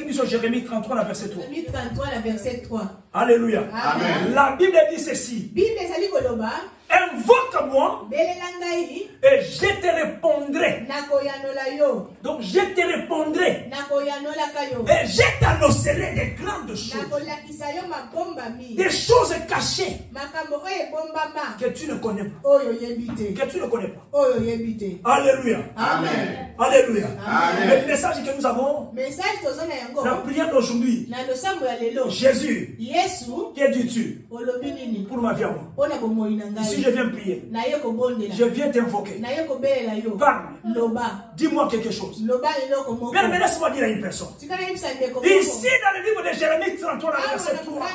dit sur Jérémie 33, la verset 3. Jérémie 33, la verset 3. Alléluia. Amen. La Bible dit ceci. Invoque-moi et je te répondrai. Donc je te répondrai et je t'annoncerai des grandes choses, des choses cachées que tu ne connais pas. Que tu ne connais pas. Alléluia. Amen. Alléluia. Amen. Le message que nous avons, la prière d'aujourd'hui, Jésus, que dis-tu pour ma vie à moi? Si je viens prier, je viens t'invoquer. Parle. Dis-moi quelque chose. Mais laisse-moi dire à une personne. Ici, dans le livre de Jérémie 33, verset 3,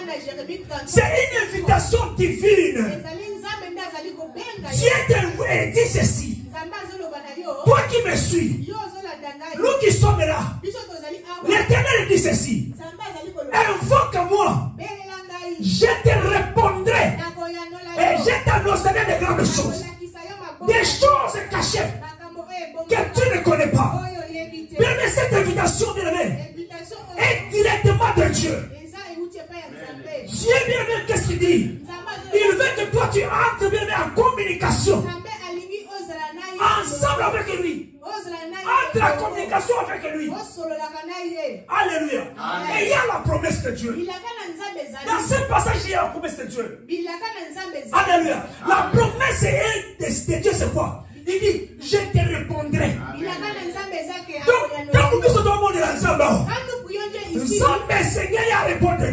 c'est une invitation divine. Dieu te dit ceci. Toi qui me suis, nous qui sommes là, l'Éternel dit ceci. Invoque-moi, je te répondrai et je t'annoncerai des grandes choses, des choses cachées que tu ne connais pas. Mais cette invitation, bien-aimé, est directement de Dieu. Dieu, bien-aimé, qu'est-ce qu'il dit? Il veut que toi tu entres, bien-aimé, en communication ensemble avec lui. Entre en communication avec lui. Alléluia. Et il y a la promesse de Dieu. Dans ce passage, il y a la promesse de Dieu. Alléluia. La promesse de Dieu, c'est quoi? Il dit, je te répondrai. Donc, quand nous sommes dans le monde de l'ensemble, nous sommes les Seigneurs à répondre.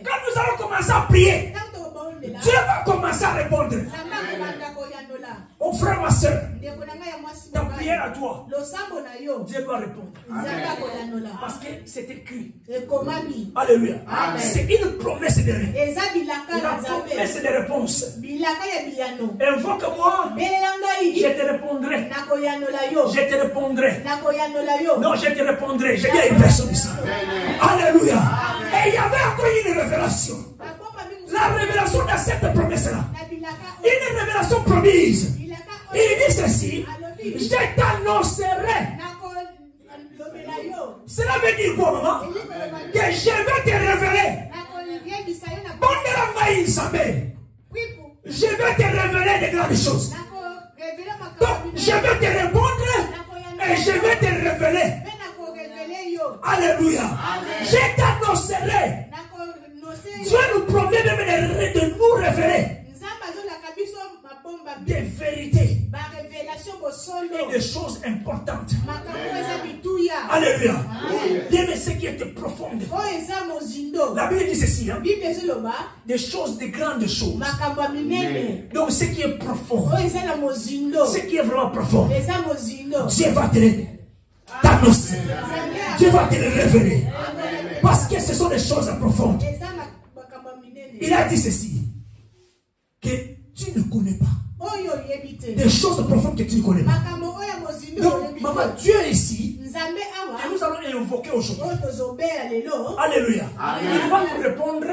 Quand nous allons commencer à prier, Dieu va commencer à répondre. Mon frère, ma soeur, ta prière à toi, Dieu va répondre. Parce que c'est écrit. Alléluia. C'est une promesse de rien. La promesse de réponse. Invoque-moi, je te répondrai. Je te répondrai. Non, je te répondrai. Je dis à une personne ici. Alléluia. Et il y avait encore une révélation. La révélation de cette promesse-là. Une révélation promise. Il dit ceci. Je t'annoncerai. Cela veut dire quoi, maman? Que je vais te révéler. Je vais te révéler des grandes choses. Donc, je vais te répondre et je vais te révéler. Alléluia. Je t'annoncerai. Dieu nous promet de nous révéler des vérités et des choses importantes. Alléluia. Bien, mais ce qui était profonde. La Bible dit ceci. Hein? Des choses, des grandes choses. Donc ce qui est profond, ce qui est vraiment profond, Dieu va te t'annoncer. Dieu va te le révéler. Parce que ce sont des choses profondes. Il a dit ceci, que tu ne connais pas. Des choses profondes que tu ne connais pas. Donc, maman, Dieu est ici. Et nous allons invoquer aujourd'hui. Alléluia. Il va nous répondre.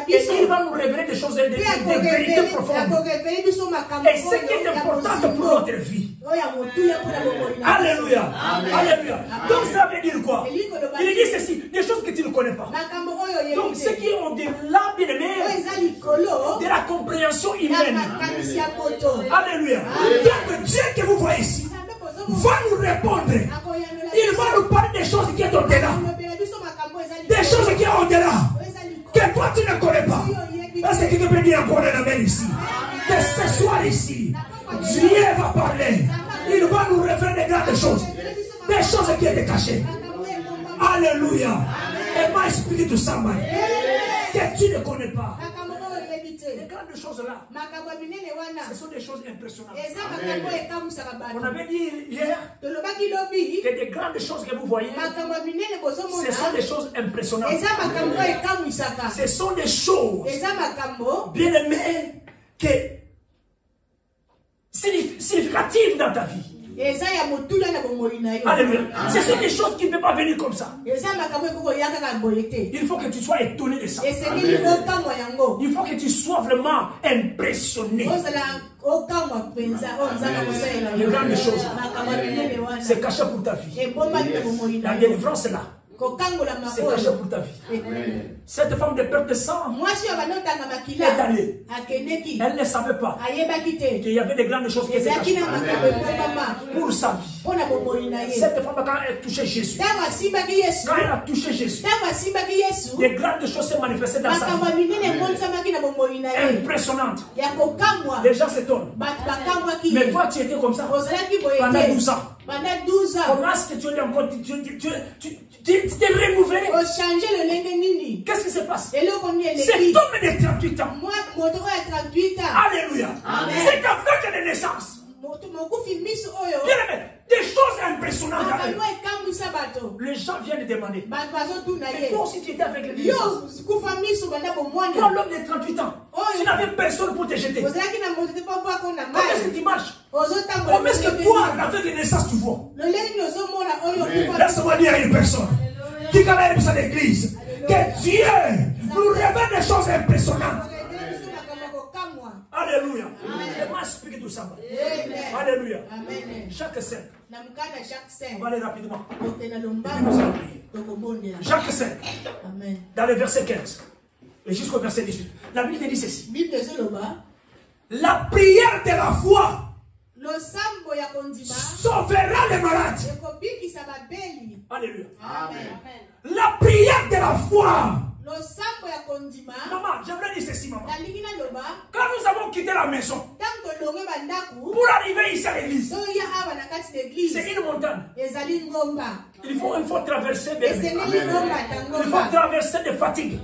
Et il va nous révéler des choses, des vérités profondes. Et ce qui est important pour notre vie. Alléluia. Alléluia. Donc ça veut dire quoi? Il dit ceci, des choses que tu ne connais pas. Donc ceux qui ont au-delà, bien aimé, de la compréhension humaine. Alléluia. Donc Dieu que vous voyez ici va nous répondre. Il va nous parler des choses qui sont au-delà. Des choses qui sont au-delà. Que toi tu ne connais pas. Est-ce que quelqu'un peut dire encore un amen ici? Que ce soir ici, Dieu va parler. Il va nous révéler des grandes choses. Des choses qui étaient cachées. Alléluia. Et m'a expliqué tout ça, que tu ne connais pas. Les grandes choses là, ce sont des choses impressionnantes. On avait dit hier que des grandes choses que vous voyez, ce sont des choses impressionnantes. Ce sont des choses bien aimées, significatives dans ta vie. Alléluia. Ce sont des choses qui ne peuvent pas venir comme ça. Il faut que tu sois étonné de ça. Amen. Il faut que tu sois vraiment impressionné. Les grandes choses, c'est caché pour ta vie. La délivrance est là. C'est caché pour ta vie. Cette femme de perte de sang est allée. Elle ne savait pas qu'il y avait des grandes choses qui étaient cachées pour sa vie. Cette femme, quand elle a touché Jésus, des grandes choses se manifestaient dans sa vie. Impressionnante. Les gens s'étonnent. Mais toi, tu étais comme ça pendant 12 ans. Comment est-ce que tu es encore, tu t'es renouvelé? Qu'est-ce qui se passe? Cet homme de 38 ans. Alléluia. C'est aveugle de naissance. Bien aimé, des choses impressionnantes. Les gens viennent de demander. Et toi aussi tu étais avec les naissances. Toi l'homme de 38 ans, tu n'avais personne pour te jeter. Comment est-ce que tu marches? Comment est-ce que toi, avec les naissances, tu vois? Laisse-moi dire à une personne qui connaît ça l'église que Dieu nous révèle des choses impressionnantes. Alléluia. Et moi, explique tout ça. Alléluia. Jacques 5. On va aller rapidement. Jacques 5. Dans le verset 15. Et jusqu'au verset 18. La Bible te dit ceci. La prière de la foi sauvera les malades. Alléluia. La prière de la foi. Maman, j'aimerais dire ceci, maman. Quand nous avons quitté la maison pour arriver ici à l'église, c'est une montagne. Il faut traverser des il faut traverser des fatigues.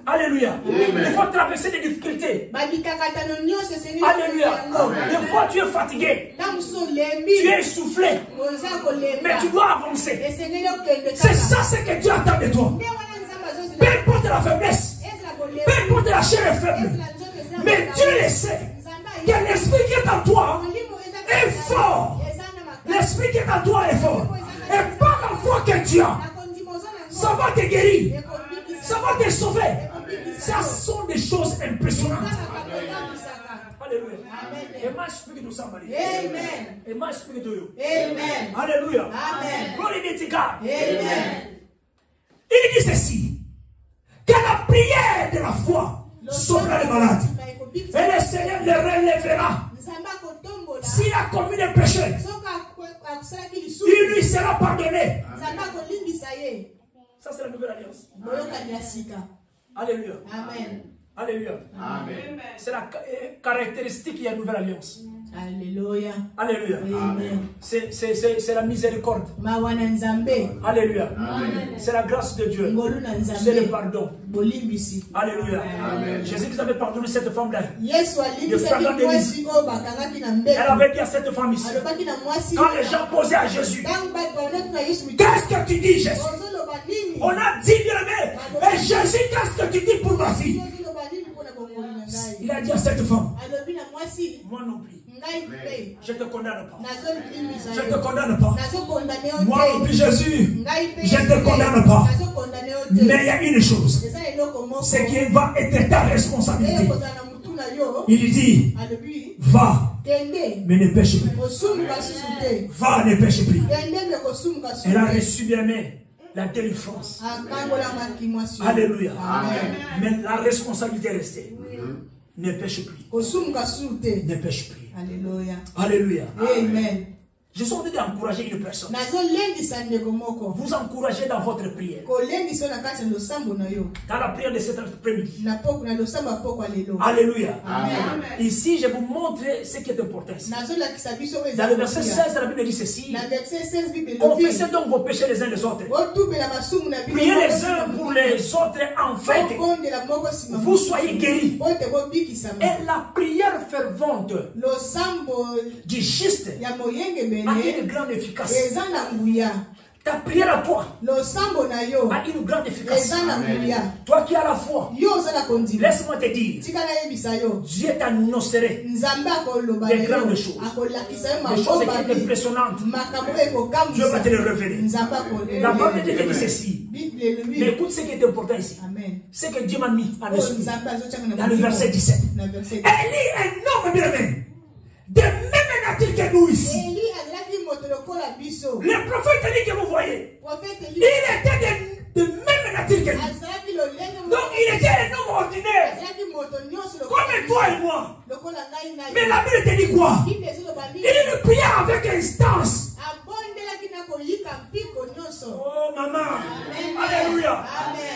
Alléluia. Il faut traverser des difficultés. Alléluia. Des fois tu es fatigué. Tu es essoufflé. Mais tu dois avancer. C'est ça ce que Dieu attend de toi. Peu importe la faiblesse. Peu importe la chair est faible. Mais Dieu le sait. Que l'esprit qui est en toi est fort. L'esprit qui est en toi est fort. Et par la foi que tu as, ça va te guérir. Ça va te sauver. Ça sont des choses impressionnantes. Alléluia. Et moi, explique tout ça, Marie. Amen. Et moi, explique tout. Amen. Alléluia. Amen. Gloire be to God. Amen. Il dit ceci. Que la prière de la foi sauvera les malades. Et le Seigneur les relèvera. S'il a commis des péchés, il lui sera pardonné. Ça, c'est la nouvelle alliance. Alléluia. Amen. Alléluia. Amen. C'est la caractéristique de la nouvelle alliance. Alléluia. Alléluia. C'est la miséricorde. Alléluia. C'est la grâce de Dieu. C'est le pardon. Alléluia. Jésus avait pardonné cette femme-là. Elle avait dit à cette femme ici. Quand les gens posaient à Jésus, qu'est-ce que tu dis, Jésus? On a dit, bien aimé, et Jésus, qu'est-ce que tu dis pour ma fille? Il a dit à cette femme, moi non plus. Je ne te condamne pas. Je ne te condamne pas. Moi non plus, Jésus, je ne te condamne pas. Mais il y a une chose, c'est qu'il va être ta responsabilité. Il dit, va, mais ne pêche plus. Va, ne pêche plus. Elle a reçu, bien aimé, la délivrance. Alléluia. Amen. Mais la responsabilité est restée. Ne pêche plus. Ne pêche plus. Alléluia. Alléluia. Amen. Je suis en train d'encourager une personne. Vous encouragez dans votre prière. Dans la prière de cet après-midi. Alléluia. Amen. Ici, je vous montre ce qui est important. Dans le verset 16, la Bible dit ceci. Confessez donc vos péchés les uns les autres. Priez les uns pour les autres afin que vous soyez guéris. Et la prière fervente du juste a une grande efficacité. Ta prière à toi a une grande efficacité. Toi qui as la foi, laisse-moi te dire, Dieu t'annoncerait des grandes choses, des choses qui sont impressionnantes. Dieu va te les révéler. La Bible te dit ceci. Mais écoute ce qui est important ici. C'est que Dieu m'a mis en esprit. Dans le verset 17. Élie est un homme bien-aimé, de même nature que nous ici. Le prophète Élie que vous voyez, il était de même nature que nous. Donc il était un homme ordinaire, comme toi et moi. Mais la Bible te dit quoi? Il priait avec instance. Oh maman, alléluia.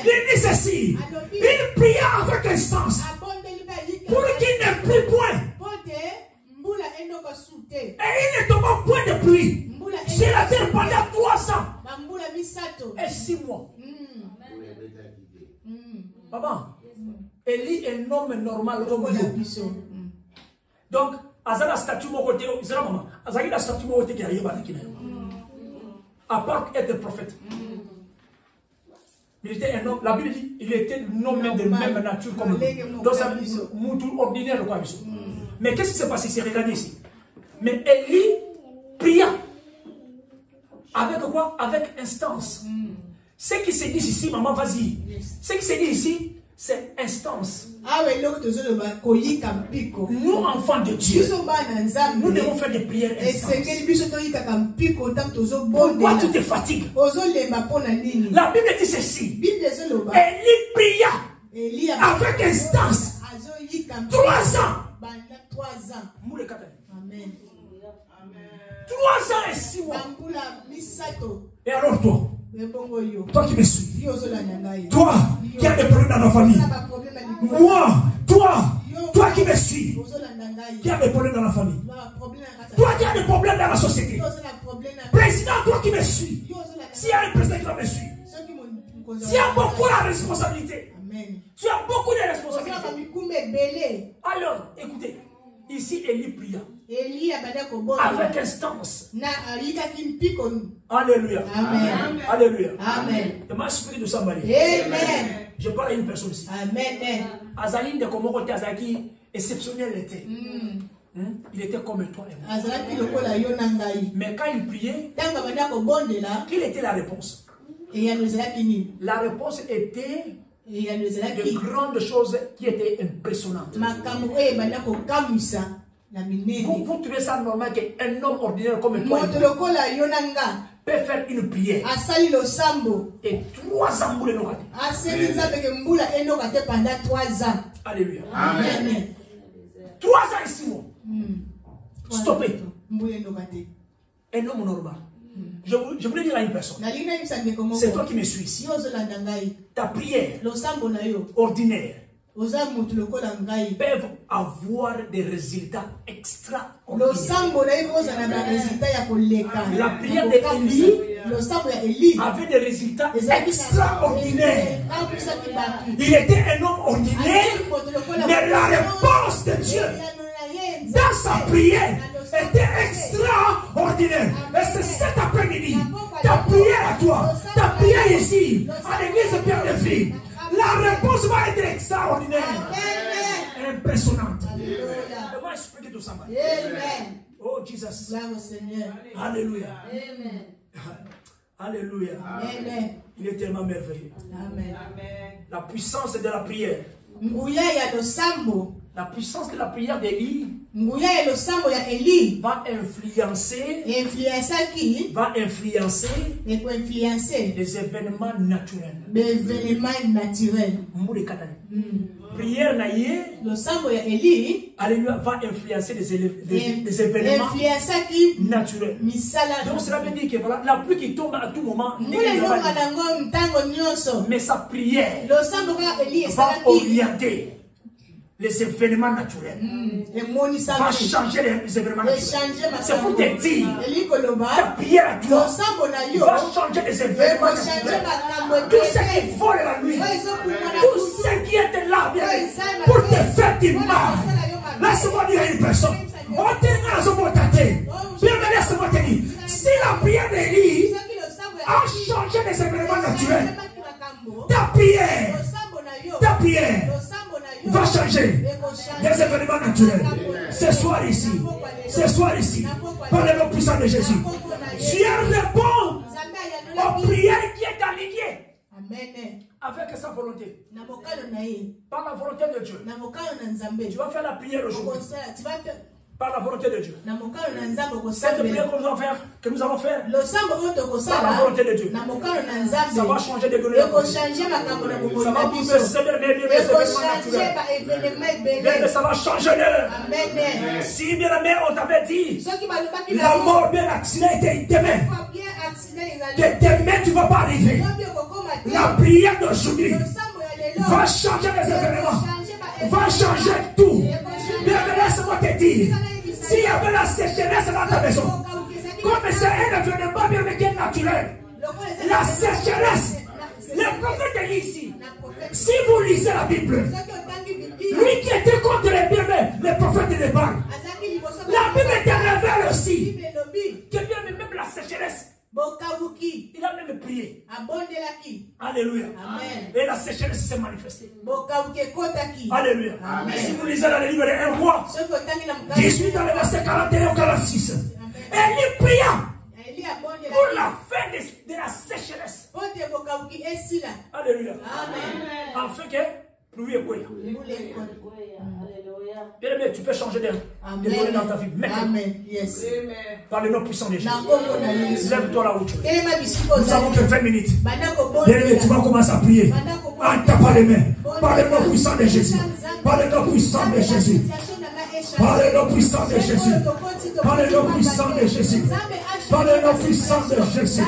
Il dit ceci, il priait avec instance pour qu'il n'ait plus point. Et il ne tomba point de pluie sur la terre pendant 3 ans et 6 mois. Maman, Élie est un homme normal comme nous. Donc, Azala statue mon côté, maman, Azala la statue mon côté qui arrive à l'équilibre. À part être prophète. Il était un homme, la Bible dit, il était un homme de même nature comme nous. Donc, c'est un ordinaire quoi. Mais qu'est-ce qui s'est passé ici? Regardez ici. Mais Élie pria. Avec quoi? Avec instance. Ce qui se dit ici, maman, vas-y. Ce qui se dit ici, c'est instance. Nous, enfants de Dieu, nous devons faire des prières instances. Pourquoi tu te fatigues? La Bible dit ceci. Élie pria avec instance. 3 ans. 3 ans et 6 mois. Et alors toi qui me suis, toi qui as des problèmes dans la famille, moi, toi qui me suis, qui as des problèmes dans la famille, toi qui as des problèmes dans la société, président, toi qui me suis, s'il y a un président qui me suit, tu as beaucoup de responsabilité. Tu as beaucoup de responsabilités. Alors, écoutez, ici, Élie pria. Avec instance. Alléluia. Amen. Alléluia. Amen. Et moi, je prie de ça, Marie. Amen. Je parle à une personne ici. Amen. Azaline de comment côté Azaki exceptionnel était. Il était comme toi et moi. Mais quand il priait, quelle était la réponse? La réponse était de grandes choses qui étaient impressionnantes. Vous trouvez ça normal qu'un homme ordinaire comme toi peut faire une prière et 3 ans boule n'aura Alléluia. Amen. 3 ans et 6 mois. Stoppez. Un homme normal. Je voulais dire à une personne, c'est toi qui me suis ici. Ta prière ordinaire peuvent avoir des résultats extraordinaires. La prière d'Élie avait des résultats extraordinaires. Il était un homme ordinaire, mais la réponse de Dieu dans sa prière était extraordinaire. Et c'est cet après-midi, ta prière à toi, ta prière ici, à l'église Pierre de Vie, la réponse va être extraordinaire. Impressionnante. Et moi, je prie tout ça. Oh, Jesus. Alléluia. Alléluia. Il est tellement merveilleux. La puissance de la prière. La puissance de la prière d'Élie va influencer les événements naturels. Prière naïe, alléluia, va influencer des événements naturels. Donc cela veut dire que voilà, la pluie qui tombe à tout moment, mais sa prière va orienter les événements naturels. Va changer les événements naturels. C'est pour te dire, ta prière à toi va changer les événements naturels. Tout ce qui vole la nuit, tout ce qui est là pour te faire du mal. Laisse-moi dire à une personne, laisse-moi te dire, si la prière d'Élie a prière va changer des événements naturels. Ce soir ici, par le nom puissant de Jésus, Dieu répond aux prières qui est alignées avec sa volonté. Par la volonté de Dieu. Tu vas faire la prière aujourd'hui. Par la volonté de Dieu. Cette prière que nous allons faire, par la volonté de Dieu, ça va changer des données. Ça va bouleverser les événements naturels. Ça va changer l'heure. Si bien aimé, on t'avait dit, la mort, bien l'accident était demain. Que demain tu ne vas pas arriver. La prière d'aujourd'hui va changer les événements. Va changer tout. Bien, laisse-moi te dire. S'il y avait la sécheresse dans ta maison, comme c'est un événement bien mais qui est naturel, la sécheresse, le prophète est ici. Si vous lisez la Bible, lui qui était contre les bien-aimés, le prophète de l'épargne, la Bible te révèle aussi que bien même la sécheresse, il a même prié. Alléluia. Amen. Et la sécheresse s'est manifestée. Alléluia. Amen. Si vous lisez dans le livre de 1 roi 18 dans le verset 41 46, Élie pria pour la fin de la sécheresse. Alléluia. Amen. Afin que pluie et couille. Bien aimé, tu peux changer de données dans ta vie. Maintenant. Yes. Par le nom puissant de Jésus. Lève-toi là où tu es. Nous avons que 20 minutes. Bien aimé, tu vas commencer à prier. En tapant les mains. Par le nom puissant de Jésus. Par le nom puissant de Jésus. Par le nom puissant de Jésus. Par le nom puissant de Jésus. Par le nom puissant de Jésus.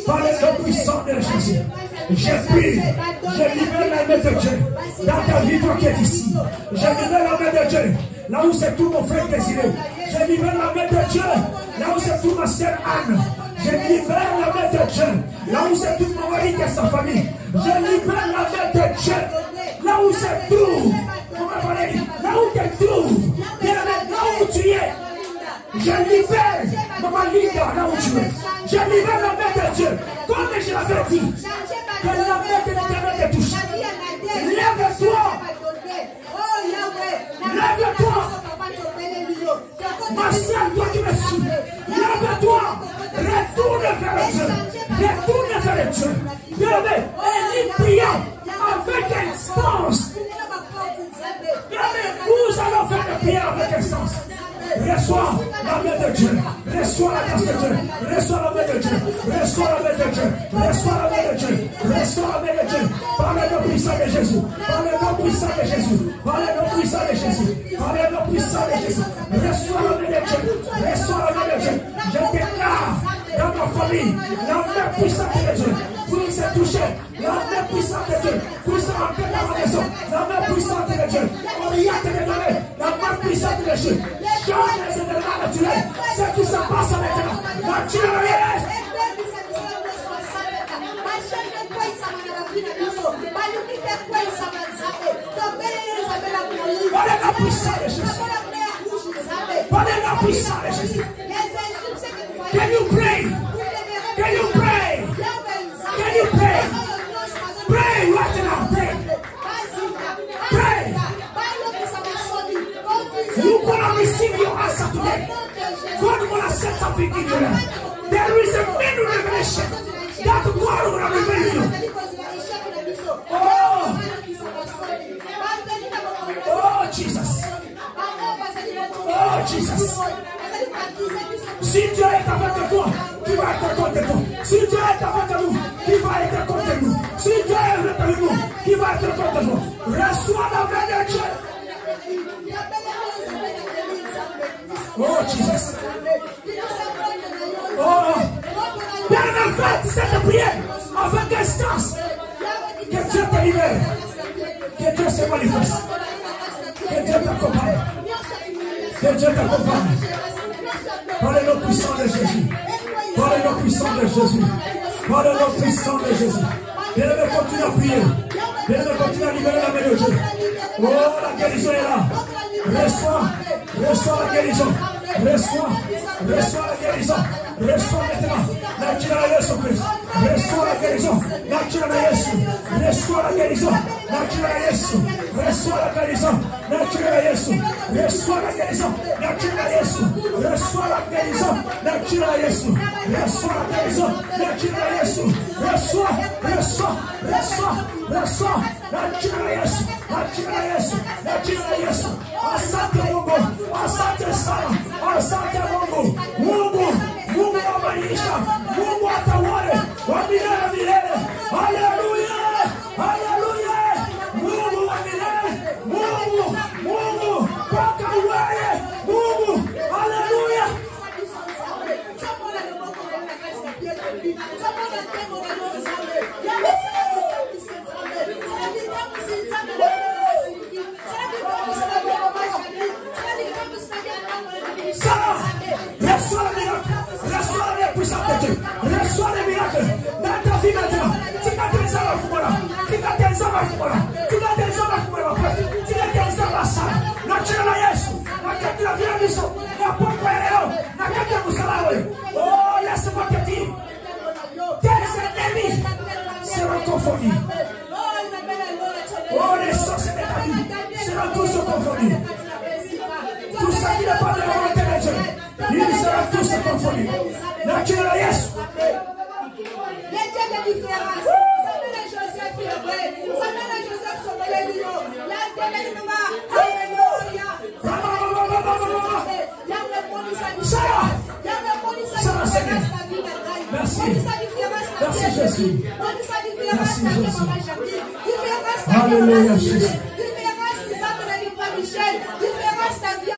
Par le nom puissant de Jésus. Je prie, je libère la main de Dieu dans ta vie, toi qui es ici. Je libère la main de Dieu là où c'est tout mon frère désiré. Je libère la main de Dieu là où c'est tout ma sœur Anne. Je libère la main de Dieu là où c'est tout mon mari et sa famille. Je libère la main de Dieu là où c'est tout. Là où tu te trouves, là où tu es. Je libère Maman Linda là où tu es. Je libère la main de Dieu. Comme je l'avais dit, que la main de l'Éternel te touche. Lève-toi. Lève-toi. Ma soeur, toi qui me suis. Lève-toi. Retourne vers Dieu. Retourne vers Dieu. Bien-aimé, Élie pria avec instance. Bien-aimé, nous allons faire des prières avec instance. Reçois la main de Dieu. Reçois la grâce de Dieu. Reçois la main de Dieu. Reçois la main de Dieu. Reçois la main de Dieu. Reçois la main de Dieu. Par le nom puissant de Jésus. Par le nom puissant de Jésus. Par le nom puissant de Jésus. Par le nom puissant de Jésus. Reçois la main de Dieu. Reçois la main de Dieu. Je déclare dans ma famille la main puissante de Dieu. Vous s'est touché. La main puissante de Dieu. Vous s'est rentré dans ma maison. La main puissante de Dieu. Oriente les données. La main puissante de Dieu. Change les événements naturels. Ce qui se passe maintenant. Naturel. Par la puissance de Jésus. Par la puissance de Jésus. Can you pray? Can you pray? Can you pray? Pray right now. Pray. Pray. You gonna receive your answer today. God gonna set something in your life. There is a new revelation that God will reveal you. Oh Jesus. Oh Jesus. Si Dieu est avec toi, qui va être contre toi? Si Dieu est avec nous, qui va être contre nous? Si Dieu est avec nous, qui va être contre nous? Reçois la main de Dieu. Oh Jesus. Oh. Dernière fête, cette prière avec instance. Que Dieu te libère. Que Dieu se manifeste. Que Dieu t'accompagne. Que Dieu t'accompagne. Par le nom puissant de Jésus. Par le nom puissant de Jésus. Par le nom puissant de Jésus. Bien-aimé, continue à prier. Bien-aimé, continue à libérer la main de Dieu. Oh, la guérison est là. Reçois la guérison. Reçois la guérison. Reçois maintenant. Naturel Yesu Christ. Reçois la guérison. Naturel Yesu. Reçois la guérison. Naturel Yesu. Reçois la guérison. Naturel Yesu. Reçois la guérison. Naturel Yesu. Reçois la guérison. Naturel Yesu. Reçois la guérison. Naturel Yesu. Reçois. Naturel Yesu. Naturel Yesu. Naturel Yesu. Asante Mungu. Asante sana. Asante Mungu. Mungu wa maisha. Mungu atawale. Wa milele milele. Haleluya. Haleluya. Mungu wa milele. Mungu. Paka uwaye. Mungu. Haleluya. Reçois le miracle. Reçois les puissances de Dieu. Reçois les miracles dans ta vie maintenant. Tu vas te laisser la fumée. Tu vas te laisser la fumée. Tu vas te laisser la fumée. Tu vas te laisser la salle. Naturel Yesu. Nakati la vie de Dieu. Na pokwa leo. Nakati ya musalawe. Oh, laisse-moi te dire. Tes ennemis seront confondus. Oh, les sorciers de ta vie seront tous confondus. Tout ça qui n'est pas de la volonté de Dieu, ils seront tous confondus. Naturel Yesu. Les dieux de différence. Ça met les Joseph Fibré. Ça met les Joseph Somelio. La démêle maman. Alléluia. Merci Jésus. Merci Jésus. Alléluia Jésus.